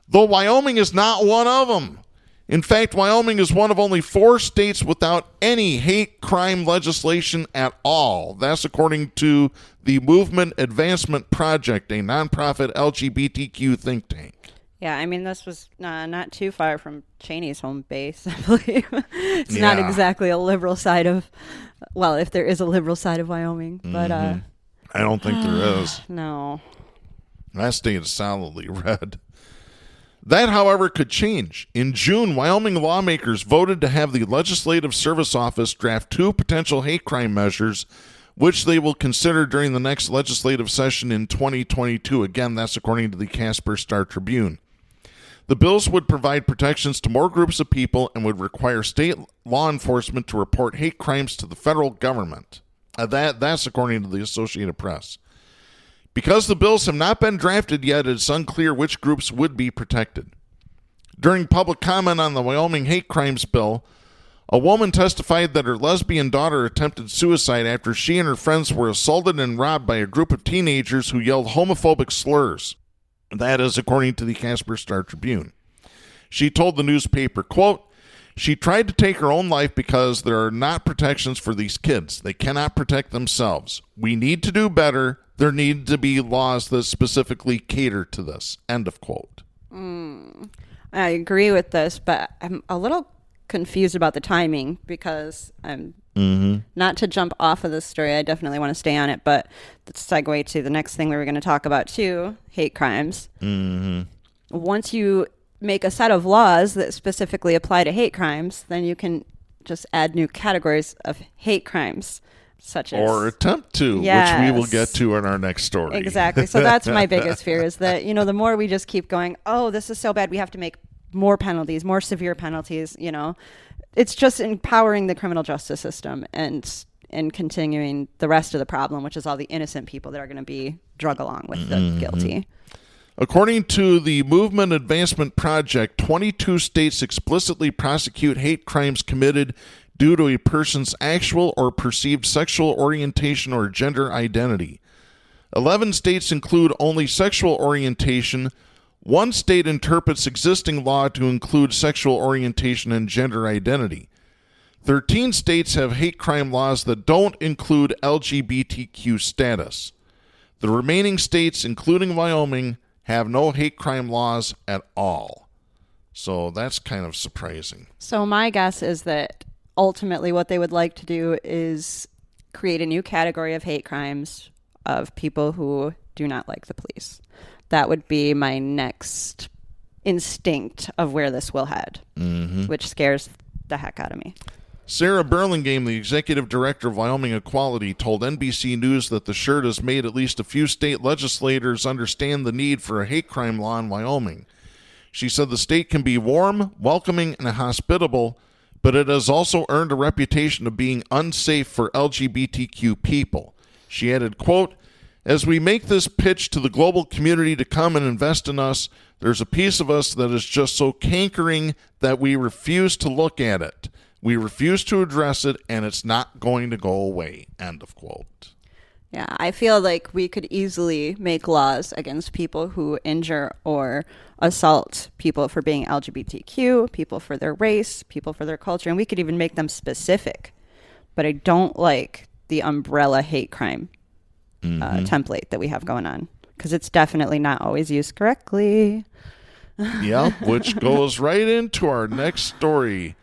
though Wyoming is not one of them. In fact, Wyoming is one of only 4 states without any hate crime legislation at all. That's according to the Movement Advancement Project, a nonprofit LGBTQ think tank. Yeah, I mean, this was not too far from Cheney's home base, I believe. It's not exactly a liberal side of, well, if there is a liberal side of Wyoming, but I don't think there is. No. That state is solidly red. That, however, could change. In June, Wyoming lawmakers voted to have the Legislative Service Office draft 2 potential hate crime measures, which they will consider during the next legislative session in 2022. Again, that's according to the Casper Star-Tribune. The bills would provide protections to more groups of people and would require state law enforcement to report hate crimes to the federal government. That's according to the Associated Press. Because the bills have not been drafted yet, it's unclear which groups would be protected. During public comment on the Wyoming hate crimes bill, a woman testified that her lesbian daughter attempted suicide after she and her friends were assaulted and robbed by a group of teenagers who yelled homophobic slurs. That is according to the Casper Star-Tribune. She told the newspaper, quote, "She tried to take her own life because there are not protections for these kids. They cannot protect themselves. We need to do better. There need to be laws that specifically cater to this." End of quote. I agree with this, but I'm a little confused about the timing because I'm not to jump off of this story. I definitely want to stay on it, but the segue to the next thing we were going to talk about too, hate crimes. Once you make a set of laws that specifically apply to hate crimes, then you can just add new categories of hate crimes, such as... Or attempt to, Yes. which we will get to in our next story. Exactly. So that's my biggest fear is that, the more we just keep going, oh, this is so bad, we have to make more penalties, more severe penalties, It's just empowering the criminal justice system and continuing the rest of the problem, which is all the innocent people that are going to be drug along with the guilty. According to the Movement Advancement Project, 22 states explicitly prosecute hate crimes committed due to a person's actual or perceived sexual orientation or gender identity. 11 states include only sexual orientation. One state interprets existing law to include sexual orientation and gender identity. 13 states have hate crime laws that don't include LGBTQ status. The remaining states, including Wyoming, have no hate crime laws at all. So that's kind of surprising. So my guess is that ultimately what they would like to do is create a new category of hate crimes of people who do not like the police. That would be my next instinct of where this will head, which scares the heck out of me. Sarah Burlingame, the executive director of Wyoming Equality, told NBC News that the shirt has made at least a few state legislators understand the need for a hate crime law in Wyoming. She said the state can be warm, welcoming, and hospitable, but it has also earned a reputation of being unsafe for LGBTQ people. She added, quote, "As we make this pitch to the global community to come and invest in us, there's a piece of us that is just so cankering that we refuse to look at it. We refuse to address it, and it's not going to go away." End of quote. Yeah, I feel like we could easily make laws against people who injure or assault people for being LGBTQ, people for their race, people for their culture, and we could even make them specific. But I don't like the umbrella hate crime template that we have going on, because it's definitely not always used correctly. Yep, which goes right into our next story.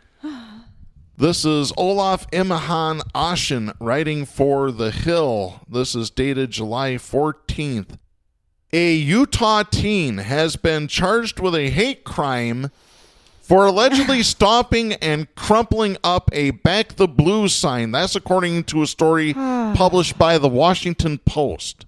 This is Olaf Imahan Ashen writing for The Hill. This is dated July 14th. A Utah teen has been charged with a hate crime for allegedly stomping and crumpling up a Back the Blues sign. That's according to a story published by the Washington Post.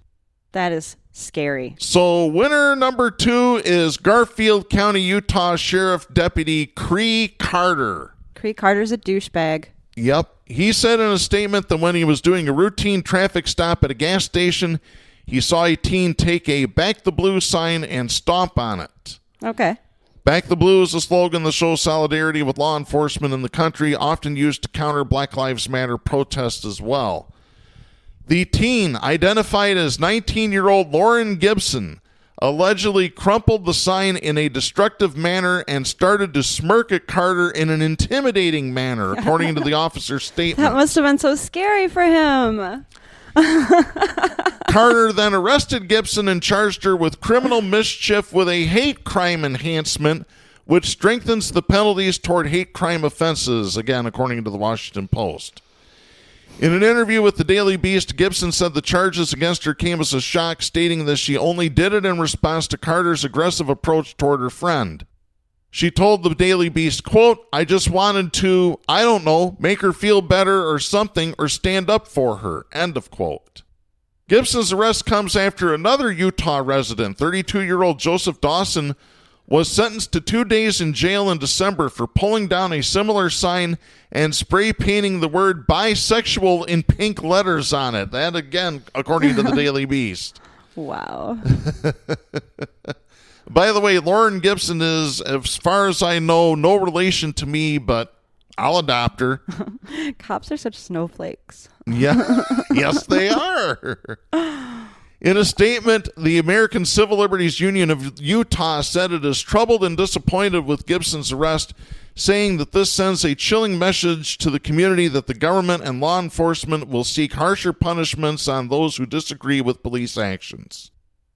That is scary. So winner number 2 is Garfield County, Utah Sheriff Deputy Cree Carter. Cree Carter's a douchebag. Yep. He said in a statement that when he was doing a routine traffic stop at a gas station, he saw a teen take a Back the Blue sign and stomp on it. Okay. Back the Blue is a slogan that shows solidarity with law enforcement in the country, often used to counter Black Lives Matter protests as well. The teen, identified as 19-year-old Lauren Gibson, allegedly crumpled the sign in a destructive manner and started to smirk at Carter in an intimidating manner, according to the officer's statement. That must have been so scary for him. Carter then arrested Gibson and charged her with criminal mischief with a hate crime enhancement, which strengthens the penalties toward hate crime offenses, again, according to the Washington Post. In an interview with the Daily Beast, Gibson said the charges against her came as a shock, stating that she only did it in response to Carter's aggressive approach toward her friend. She told the Daily Beast, quote, "I just wanted to, I don't know, make her feel better or something or stand up for her," end of quote. Gibson's arrest comes after another Utah resident, 32-year-old Joseph Dawson, was sentenced to 2 days in jail in December for pulling down a similar sign and spray painting the word bisexual in pink letters on it. That, again, according to the Daily Beast. Wow. By the way, Lauren Gibson is, as far as I know, no relation to me, but I'll adopt her. Cops are such snowflakes. Yeah, yes, they are. In a statement, the American Civil Liberties Union of Utah said it is troubled and disappointed with Gibson's arrest, saying that this sends a chilling message to the community that the government and law enforcement will seek harsher punishments on those who disagree with police actions.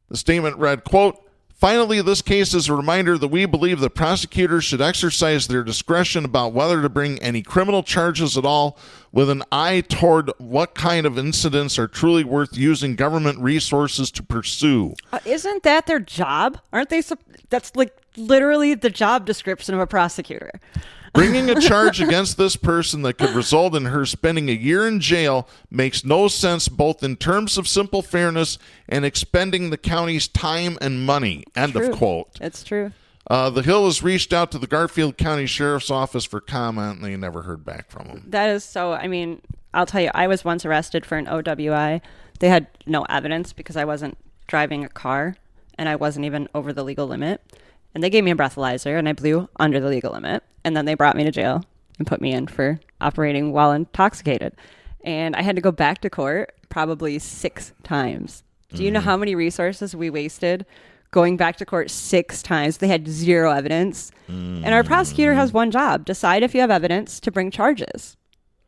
The statement read, quote, "Finally, this case is a reminder that we believe that prosecutors should exercise their discretion about whether to bring any criminal charges at all, with an eye toward what kind of incidents are truly worth using government resources to pursue." Isn't that their job? Aren't they? That's like literally the job description of a prosecutor. Bringing a charge against this person that could result in her spending a year in jail makes no sense, both in terms of simple fairness and expending the county's time and money. End of quote. It's true. The Hill has reached out to the Garfield County Sheriff's Office for comment, and they never heard back from him. That is so, I mean, I'll tell you, I was once arrested for an OWI. They had no evidence because I wasn't driving a car, and I wasn't even over the legal limit. And they gave me a breathalyzer, and I blew under the legal limit. And then they brought me to jail and put me in for operating while intoxicated. And I had to go back to court probably 6 times. Do you know how many resources we wasted going back to court 6 times? They had 0 evidence. And our prosecutor has one job: decide if you have evidence to bring charges.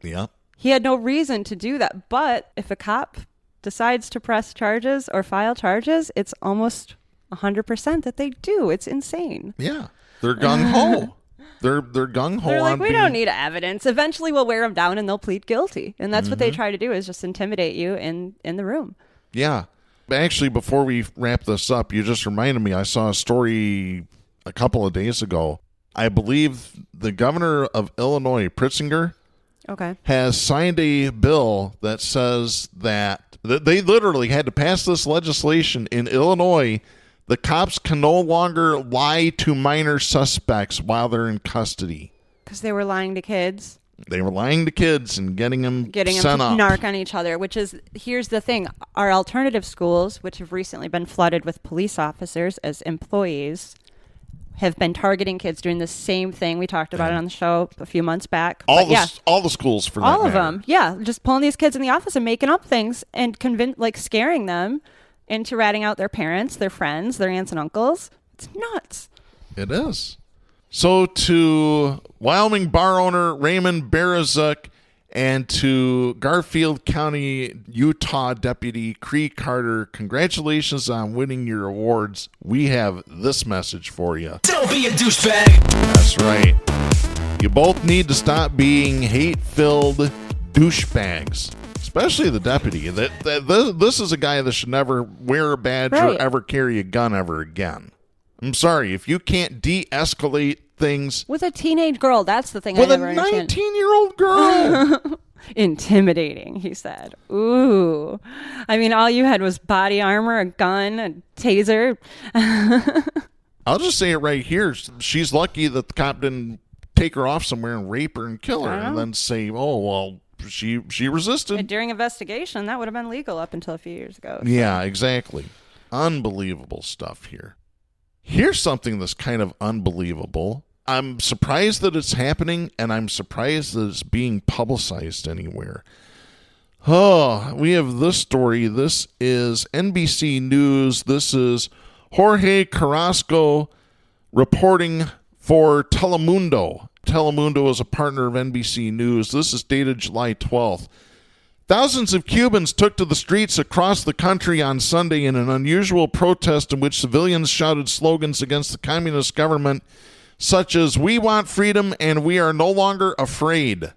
Yeah. He had no reason to do that. But if a cop decides to press charges or file charges, it's almost 100% that they do. It's insane. Yeah. They're gung-ho. They're gung-ho. They're like, we don't need evidence. Eventually we'll wear them down and they'll plead guilty. And that's what they try to do, is just intimidate you in the room. Yeah. Actually, before we wrap this up, you just reminded me, I saw a story a couple of days ago. I believe the governor of Illinois, Pritzker, has signed a bill that says that they literally had to pass this legislation in Illinois. The cops can no longer lie to minor suspects while they're in custody. Because they were lying to kids. They were lying to kids and getting them to narc on each other, which is, here's the thing. Our alternative schools, which have recently been flooded with police officers as employees, have been targeting kids, doing the same thing. We talked about it on the show a few months back. All the schools, for that all of matter. them. Yeah, just pulling these kids in the office and making up things and scaring them into ratting out their parents, their friends, their aunts and uncles. It's nuts. It is. So to Wyoming bar owner Raymond Berazuk and to Garfield County, Utah Deputy Cree Carter, congratulations on winning your awards. We have this message for you. Don't be a douchebag. That's right. You both need to stop being hate-filled douchebags. Especially the deputy. This is a guy that should never wear a badge or ever carry a gun ever again. I'm sorry, if you can't de-escalate things with a teenage girl, that's the thing with I never understand. With a 19-year-old girl. Intimidating, he said. Ooh. I mean, all you had was body armor, a gun, a taser. I'll just say it right here. She's lucky that the cop didn't take her off somewhere and rape her and kill her and then say, oh, well, she resisted. And during investigation, that would have been legal up until a few years ago. So. Yeah, exactly. Unbelievable stuff here. Here's something that's kind of unbelievable. I'm surprised that it's happening, and I'm surprised that it's being publicized anywhere. Oh, we have this story. This is NBC News. This is Jorge Carrasco reporting for Telemundo. Telemundo is a partner of NBC News. This is dated July 12th. Thousands of Cubans took to the streets across the country on Sunday in an unusual protest in which civilians shouted slogans against the communist government, such as, "We want freedom and we are no longer afraid."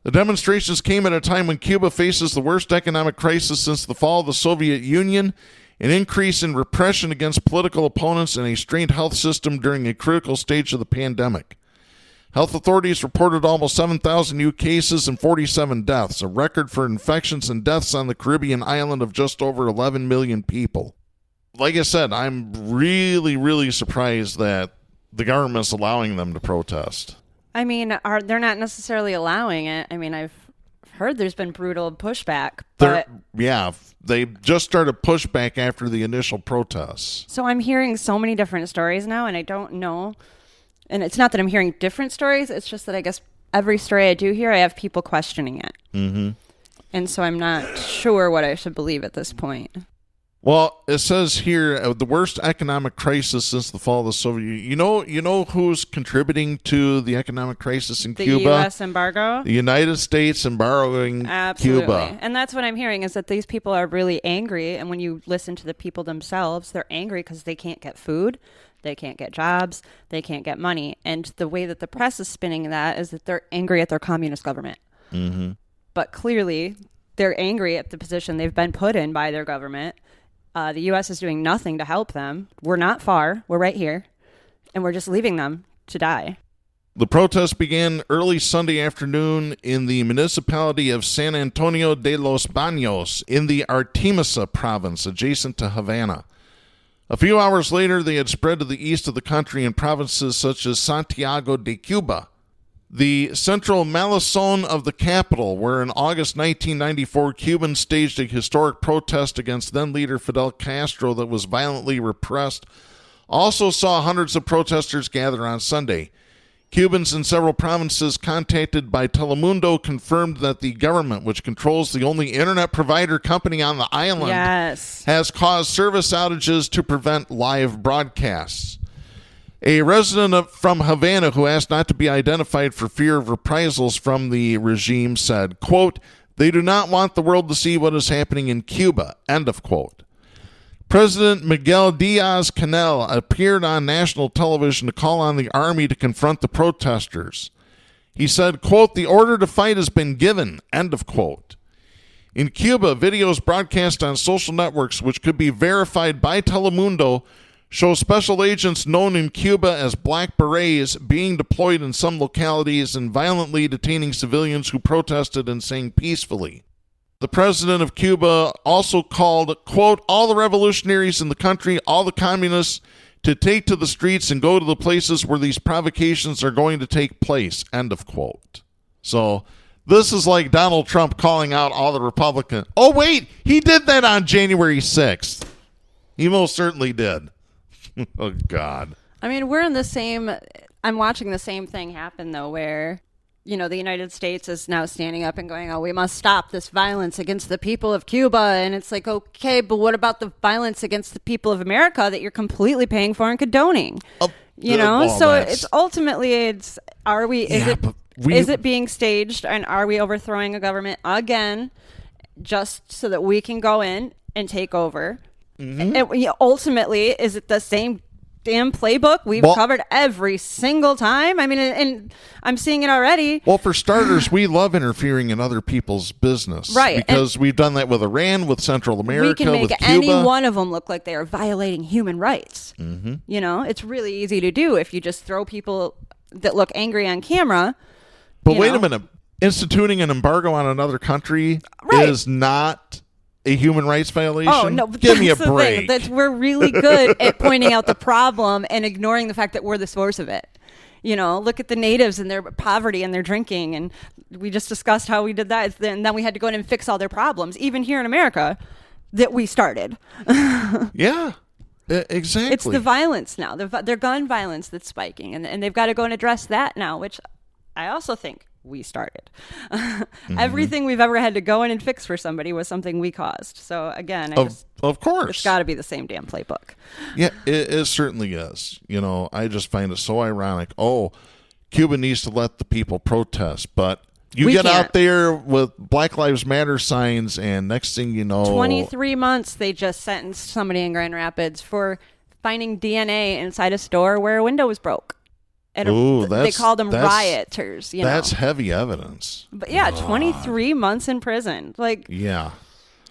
The demonstrations came at a time when Cuba faces the worst economic crisis since the fall of the Soviet Union, an increase in repression against political opponents, and a strained health system during a critical stage of the pandemic. Health authorities reported almost 7,000 new cases and 47 deaths, a record for infections and deaths on the Caribbean island of just over 11 million people. like I said, I'm really, really surprised that the government's allowing them to protest. I mean, they're not necessarily allowing it. I mean, I've heard there's been brutal pushback, but they just started pushback after the initial protests. So I'm hearing so many different stories now, and I don't know. And it's not that I'm hearing different stories. It's just that I guess every story I do hear, I have people questioning it. Mm-hmm. And so I'm not sure what I should believe at this point. Well, it says here, the worst economic crisis since the fall of the Soviet Union. You know who's contributing to the economic crisis in Cuba? The U.S. embargo? The United States embargoing Cuba. And that's what I'm hearing, is that these people are really angry. And when you listen to the people themselves, they're angry because they can't get food, they can't get jobs, they can't get money. And the way that the press is spinning that is that they're angry at their communist government. Mm-hmm. But clearly, they're angry at the position they've been put in by their government. The U.S. is doing nothing to help them. We're not far. We're right here. And we're just leaving them to die. The protest began early Sunday afternoon in the municipality of San Antonio de los Baños in the Artemisa province, adjacent to Havana. A few hours later, they had spread to the east of the country in provinces such as Santiago de Cuba, the central Malazón of the capital, where in August 1994, Cubans staged a historic protest against then-leader Fidel Castro that was violently repressed, also saw hundreds of protesters gather on Sunday. Cubans in several provinces contacted by Telemundo confirmed that the government, which controls the only internet provider company on the island, has caused service outages to prevent live broadcasts. A resident from Havana who asked not to be identified for fear of reprisals from the regime said, quote, "They do not want the world to see what is happening in Cuba," end of quote. President Miguel Diaz-Canel appeared on national television to call on the army to confront the protesters. He said, quote, "The order to fight has been given," end of quote. In Cuba, videos broadcast on social networks, which could be verified by Telemundo, show special agents known in Cuba as Black Berets being deployed in some localities and violently detaining civilians who protested and sang peacefully. The president of Cuba also called, quote, "all the revolutionaries in the country, all the communists, to take to the streets and go to the places where these provocations are going to take place," end of quote. So this is like Donald Trump calling out all the Republicans. Oh, wait, he did that on January 6th. He most certainly did. Oh, God. I mean, we're in the same... I'm watching the same thing happen, though, where, you know, the United States is now standing up and going, oh, we must stop this violence against the people of Cuba. And it's like, okay, but what about the violence against the people of America that you're completely paying for and condoning? You know? Well, so it's ultimately, is it being staged, and are we overthrowing a government again just so that we can go in and take over? Mm-hmm. And ultimately, is it the same damn playbook we've covered every single time? I mean, and I'm seeing it already. Well, for starters, we love interfering in other people's business. Right. Because we've done that with Iran, with Central America, with Cuba. We can make any one of them look like they are violating human rights. Mm-hmm. You know, it's really easy to do if you just throw people that look angry on camera. But wait a minute. Instituting an embargo on another country is not a human rights violation? Oh, no. Give me a break. That we're really good at pointing out the problem and ignoring the fact that we're the source of it. You know, look at the natives and their poverty and their drinking. And we just discussed how we did that. And then we had to go in and fix all their problems, even here in America, that we started. Yeah, exactly. It's the violence now. Their gun violence that's spiking. And they've got to go and address that now, which I also think we started. Everything we've ever had to go in and fix for somebody was something we caused. So again, of course, it's got to be the same damn playbook. Yeah, it certainly is. You know, I just find it so ironic. Oh, Cuba needs to let the people protest, but we get out there with Black Lives Matter signs, and next thing you know, 23 months they just sentenced somebody in Grand Rapids for finding DNA inside a store where a window was broke. And they called them rioters. You know? That's heavy evidence. But yeah, 23 months in prison. Like, yeah.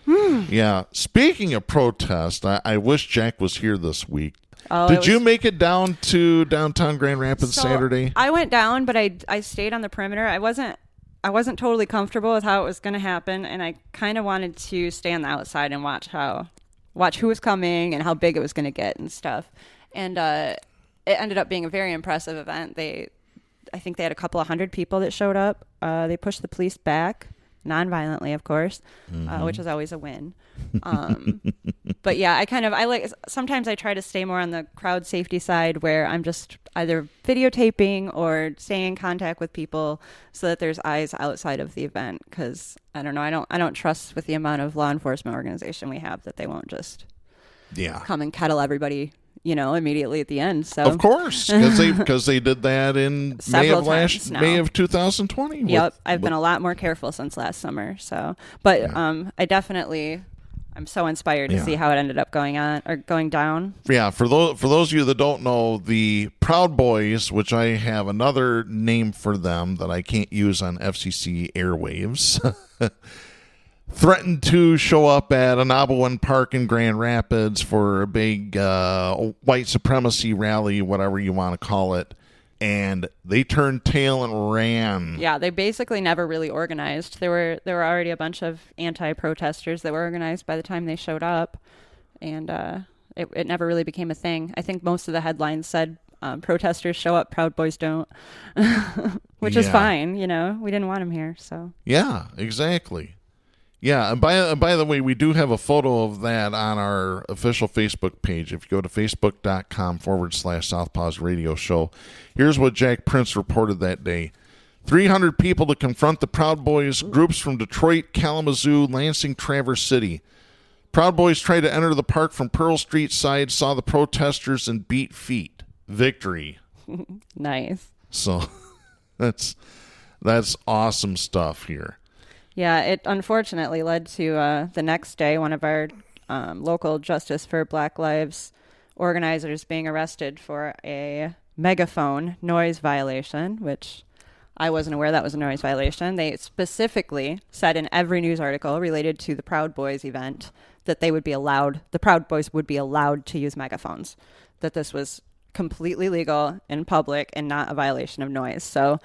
Yeah. Speaking of protest, I wish Jack was here this week. Did you make it down to downtown Grand Rapids Saturday? I went down, but I stayed on the perimeter. I wasn't totally comfortable with how it was going to happen, and I kind of wanted to stay on the outside and watch watch who was coming and how big it was going to get and stuff. And it ended up being a very impressive event. I think they had a couple of hundred people that showed up. They pushed the police back, non-violently, of course, which is always a win. But yeah, sometimes I try to stay more on the crowd safety side, where I'm just either videotaping or staying in contact with people so that there's eyes outside of the event. Because I don't know, I don't trust with the amount of law enforcement organization we have that they won't just come and kettle everybody, immediately at the end. So of course, because they did that in May of 2020. Yep, I've been a lot more careful since last summer. So, but I'm so inspired to see how it ended up going down. Yeah, for those of you that don't know, the Proud Boys, which I have another name for them that I can't use on FCC airwaves, threatened to show up at Anabawan Park in Grand Rapids for a big white supremacy rally, whatever you want to call it. And they turned tail and ran. Yeah, they basically never really organized. There were already a bunch of anti-protesters that were organized by the time they showed up, and it never really became a thing. I think most of the headlines said protesters show up, Proud Boys don't, which is fine. We didn't want them here, so. Yeah, exactly. Yeah, and by the way, we do have a photo of that on our official Facebook page. If you go to facebook.com/Southpaws Radio Show, here's what Jack Prince reported that day. 300 people to confront the Proud Boys, groups from Detroit, Kalamazoo, Lansing, Traverse City. Proud Boys tried to enter the park from Pearl Street side, saw the protesters, and beat feet. Victory. Nice. So that's awesome stuff here. Yeah, it unfortunately led to the next day, one of our local Justice for Black Lives organizers being arrested for a megaphone noise violation, which I wasn't aware that was a noise violation. They specifically said in every news article related to the Proud Boys event that the Proud Boys would be allowed to use megaphones, that this was completely legal in public and not a violation of noise. So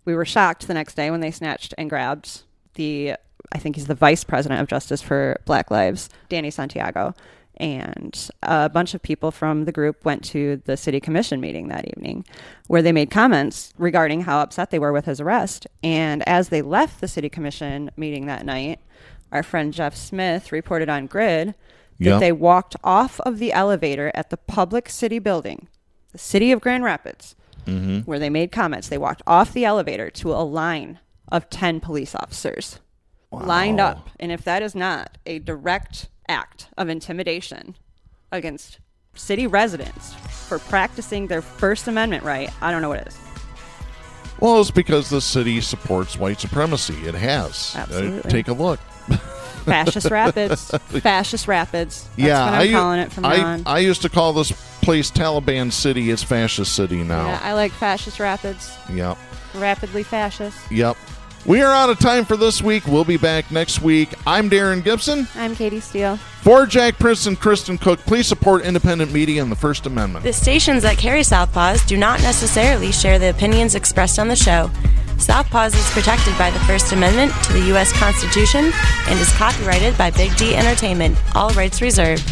we were shocked the next day when they snatched and grabbed I think he's the vice president of Justice for Black Lives, Danny Santiago, and a bunch of people from the group went to the city commission meeting that evening, where they made comments regarding how upset they were with his arrest. And as they left the city commission meeting that night, our friend Jeff Smith reported on Grid that they walked off of the elevator at the public city building, the city of Grand Rapids, where they made comments. They walked off the elevator to a line of 10 police officers lined up. And if that is not a direct act of intimidation against city residents for practicing their First Amendment right, I don't know what it is. Well, it's because the city supports white supremacy. It has. Absolutely. Take a look. Fascist Rapids. Fascist Rapids. That's what I'm calling it from now on. I used to call this place Taliban City. It's Fascist City now. Yeah, I like Fascist Rapids. Yep. Rapidly fascist. Yep. We are out of time for this week. We'll be back next week. I'm Darren Gibson. I'm Katie Steele. For Jack Prince and Kristen Cook, please support independent media and the First Amendment. The stations that carry Southpaws do not necessarily share the opinions expressed on the show. Southpaws is protected by the First Amendment to the U.S. Constitution and is copyrighted by Big D Entertainment. All rights reserved.